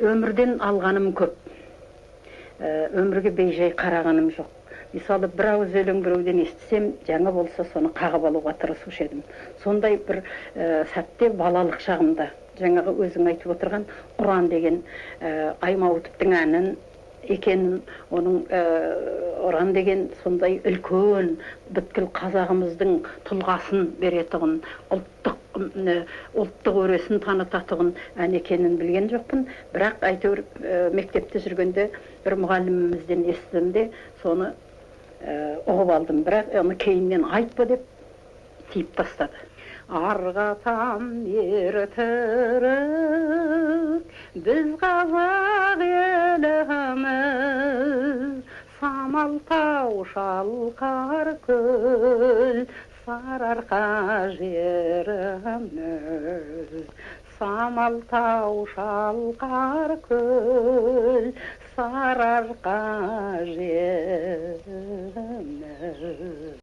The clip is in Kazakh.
Өмірден алғаным көп. Өмірге бейжай қарағаным жоқ. Мысалы, бір ауыз өлең біреуден естісем, жаңа болса соны қағып алуға тырысушы едім. Сондай бір сәтте балалық шағымда, жаңағы өзің айтып отырған Ұран деген Аймауытовтың әнін екенін, оның Ұран деген сондай үлкен бүткіл қазағымыздың тұлғасын беретұғын, ұлттық өресін танытатұғын ән екенін білген жоқпын. Бірақ әйтеуір мектепте жүргенде бір мұғалімімізден естідім де, соны ұғып алдым. Бірақ оны кейіннен айтпа деп тиіп тастады. Арғатам ертірік, біз қазақ еліміз, самал тау шалқар көл, сарыарқа жеріміз. Самал тау шалқар көл, сарыарқа жеріміз.